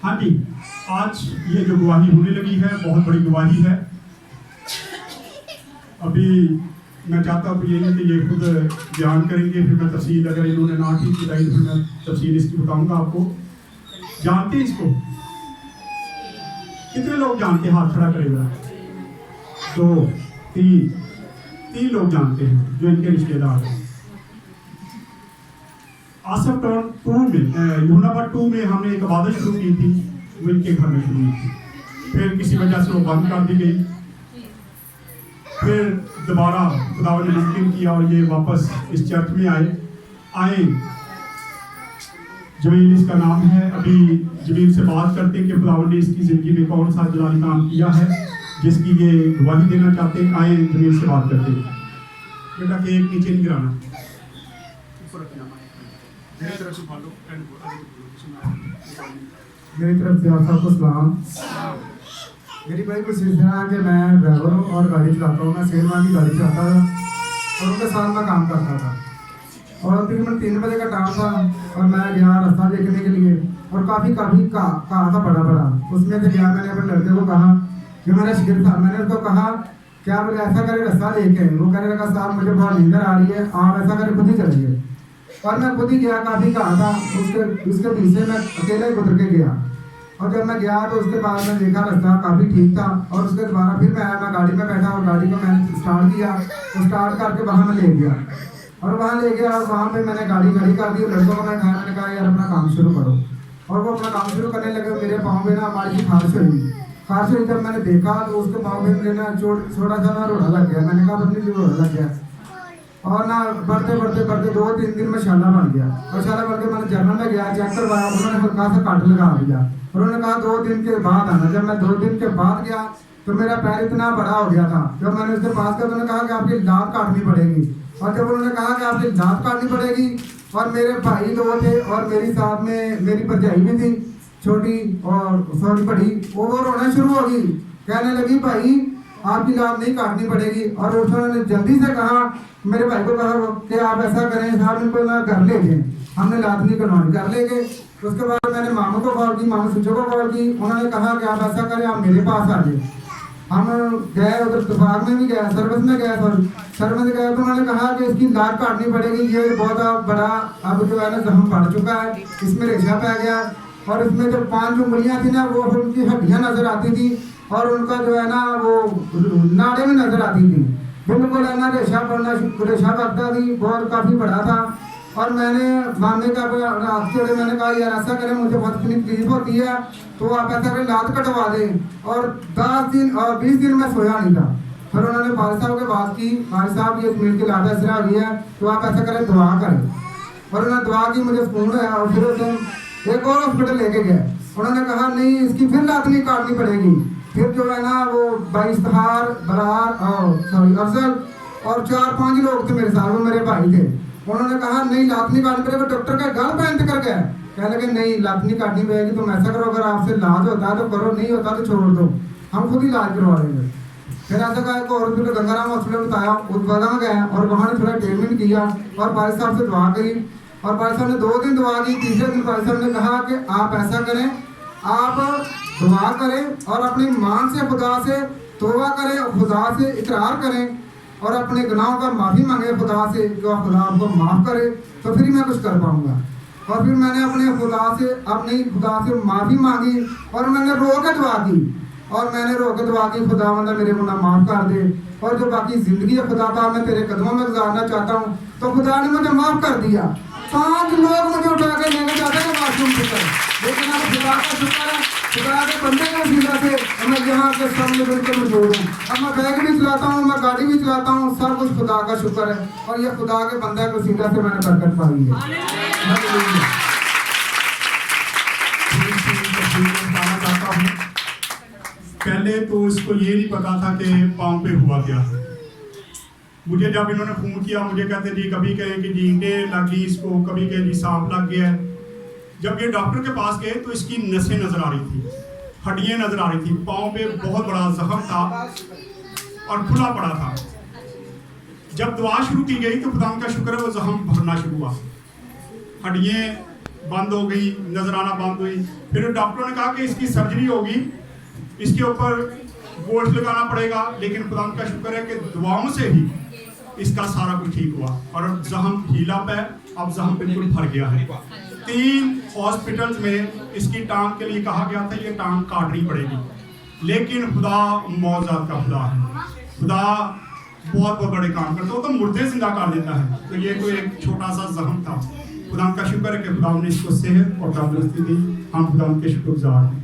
हाँ जी, आज ये जो गवाही होने लगी है बहुत बड़ी गवाही है। अभी मैं चाहता हूँ कि ये खुद बयान करेंगे, फिर मैं तफसील अगर इन्होंने ना ठीक बताई तो फिर मैं तफसील इसकी बताऊंगा आपको। जानते हैं इसको? कितने लोग जानते हैं? हाथ खड़ा करेगा। 2 3 लोग जानते हैं जो इनके रिश्तेदार हैं। आसफ टाउन 2 में यूनाबाद 2 में हमने एक इबादत शुरू की थी, वो इनके घर में शुरू हुई थी। फिर किसी वजह से वो बंद कर दी गई। फिर दोबारा खुदावंद ने मुमकिन किया और ये वापस इस चर्च में आए। जमील इसका नाम है। अभी जमील से बात करते हैं कि खुदावंद ने इसकी ज़िंदगी में कौन सा जलाली काम किया है जिसकी ये गवाही देना चाहते हैं। आए जमील से बात करते हैं। बेटा केक नीचे नहीं गिराना, मेरी तरफ से आप सबको सलाम। मेरी भाई कुछ इस तरह कि मैं ड्राइवर हूँ और गाड़ी चलाता हूँ। मैं सेलवान की गाड़ी चलाता था और उनके साथ मैं काम करता था। और तकरीबन 3 बजे का टाइम था और मैं गया रास्ता देखने के लिए और काफ़ी कहा था बड़ा। उसमें से गया, मैंने अपने लड़के को कहा कि मेरा शिगिर था, मैंने उसको कहा क्या बोले ऐसा करे रास्ता लेके। वो कहने लगा साहब मुझे बहुत नींदर आ रही है, आप ऐसा करें खुद ही चलिए। और मैं खुद ही गया, काफ़ी कहा था। उसके पीछे मैं अकेले ही गुजर के गया। और जब मैं गया तो उसके बाद मैं देखा रास्ता काफ़ी ठीक था। और उसके दोबारा फिर मैं आया, मैं गाड़ी में बैठा और गाड़ी को मैंने स्टार्ट किया। तो स्टार्ट करके वहाँ मैं ले गया और वहाँ पे मैंने गाड़ी खड़ी कर दी। लड़कों को मैं उठाया, मैंने कहा यार अपना काम शुरू करो। और वो अपना काम शुरू करने लगे। मेरे पाँव में ना हमारी की खारिश हुई। जब मैंने देखा तो उसके पाँव में मेरे ना छोटा सा ना रोड़ा लग गया। मैंने कहा अपनी जो रोड़ा लग गया। और ना बढ़ते 2-3 दिन में शाला बन गया। और शाला बन के मैंने जर्नल में गया, चेक करवाया। उन्होंने हल्का सा काट लगा दिया। उन्होंने कहा 2 दिन के बाद आना। जब मैं 2 दिन के बाद गया तो मेरा पैर इतना बड़ा हो गया था। जब मैंने उसके पास गया तो उन्होंने कहा कि आपकी लात काटनी पड़ेगी। और जब उन्होंने कहा कि आपकी लात काटनी पड़ेगी, और मेरे भाई 2 थे और मेरी साथ में मेरी भरजाई भी थी छोटी और सॉरी बड़ी, वो रोना शुरू हो गई। कहने लगी भाई आपकी लात नहीं काटनी पड़ेगी। और उन्होंने जल्दी से कहा, मेरे भाई को कहा कि आप ऐसा करें साहब इनको ना घर ले गए, हमने लात नहीं करवानी। घर ले गए। उसके बाद मैंने मामू को कॉल की, मामू सुचो को कॉल की। उन्होंने कहा कि आप ऐसा करें, आप मेरे पास आ जाए। हम गए उधर तफाक में भी गए, सर्विस में गए। सर्विस में गए तो उन्होंने कहा कि इसकी लात काटनी पड़ेगी, ये बहुत बड़ा अब जो है ना जख्म पड़ चुका है, इसमें रेशा पै गया। और इसमें जो 5 उंगलियाँ थी ना वो उनकी हड्डियाँ नजर आती थी और उनका जो है ना वो नाड़े में नजर आती थी। बिल्कुल है ना रेशा पड़ता थी, बहुत काफ़ी बड़ा था। और मैंने मामले का मैंने कहा यार ऐसा करें, मुझे बहुत तकलीफ होती है तो आप ऐसा करें लात कटवा दें। और 10 दिन और 20 दिन में सोया नहीं था। फिर उन्होंने वालिद साहब के बात की, वालिद साहब ये जमीन की लात ऐसा आ गई है तो आप ऐसा करें दुआ करें। और उन्होंने दुआ की, मुझे सुकून है। और फिर उसे एक और हॉस्पिटल लेके गए। उन्होंने कहा नहीं इसकी फिर लात नहीं काटनी पड़ेगी। फिर जो है ना वो बाइस्तार बरार और अफजल और 4-5 लोग थे मेरे साथ, वो मेरे भाई थे। उन्होंने कहा नहीं लात नहीं काटनी पड़ेगी। डॉक्टर का गल पहनते कर गए, कहने लगे नहीं लात नहीं काटनी पड़ेगी, तुम ऐसा करो अगर आपसे इलाज होता है तो करो, नहीं होता तो छोड़ दो, हम खुद ही इलाज करवा देंगे। फिर ऐसा कहा को हॉस्पिटल गंगाराम हॉस्पिटल बताया, उस वहाँ गए और वहाँ ने थोड़ा ट्रीटमेंट किया और भाई साहब से दुआ करी। और भाई साहब ने 2 दिन दुआ की। तीसरे दिन भाई साहब ने कहा कि आप ऐसा करें, आप दुआ करें और अपनी मान से खुदा से तौबा करें, खुदा से इकरार करें और अपने गुनाहों का माफ़ी मांगे खुदा से, जो खुदा आपको माफ़ करे तो फिर मैं कुछ कर पाऊँगा। और फिर मैंने अपने खुदा से माफ़ी मांगी और मैंने रो के दुआ की। और मैंने रो के दुआ की, खुदा वंदा मेरे गुनाह माफ़ कर दे और जो बाकी ज़िंदगी है खुदा का मैं तेरे कदमों में गुजारना चाहता हूँ। तो खुदा ने मुझे माफ़ कर दिया। 5 लोग मुझे उठा के लेने जाते थे वाशरूम से, लेकिन अब खुदा का शुक्र है, खुदा के बंदे के वसीला से मैं यहाँ के सामने बिल्कुल मौजूद हूँ। अब मैं बैग भी चलाता हूँ, मैं गाड़ी भी चलाता हूँ, सब कुछ खुदा का शुक्र है। और ये खुदा के बंदे के वसीला से मैंने बरकत पाई है। पहले तो इसको ये नहीं पता था कि पाँव पे हुआ क्या। मुझे जब इन्होंने फ़ोन किया मुझे कहते जी कभी कहें कि जी ईंटें लग गई इसको, कभी कहें जी सांप लग गया है। जब ये डॉक्टर के पास गए तो इसकी नसें नज़र आ रही थी, हड्डियाँ नज़र आ रही थी, पाँव पे बहुत बड़ा जख्म था और खुला पड़ा था। जब दुआ शुरू की गई तो खुदा का शुक्र है वो जख्म भरना शुरू हुआ, हड्डियाँ बंद हो गई, नजर आना बंद हुई। फिर डॉक्टरों ने कहा कि इसकी सर्जरी होगी, इसके ऊपर गोश्त लगाना पड़ेगा, लेकिन खुदा का शुक्र है कि दुआओं से ही इसका सारा कुछ ठीक हुआ और अब जख्म हीला पे, अब जख्म बिल्कुल भर गया है। 3 हॉस्पिटल्स में इसकी टांग के लिए कहा गया था ये टांग काटनी पड़ेगी, लेकिन खुदा मौजूद का खुदा है। खुदा बहुत बड़े काम करता है, वो तो मुर्दे जिंदा कर देता है। तो ये कोई एक छोटा सा जख्म था। खुदा का शुक्र है कि खुदा ने इसको सेहत और तंदुरुस्ती दी। हम खुदा के शुक्रगुजार हैं।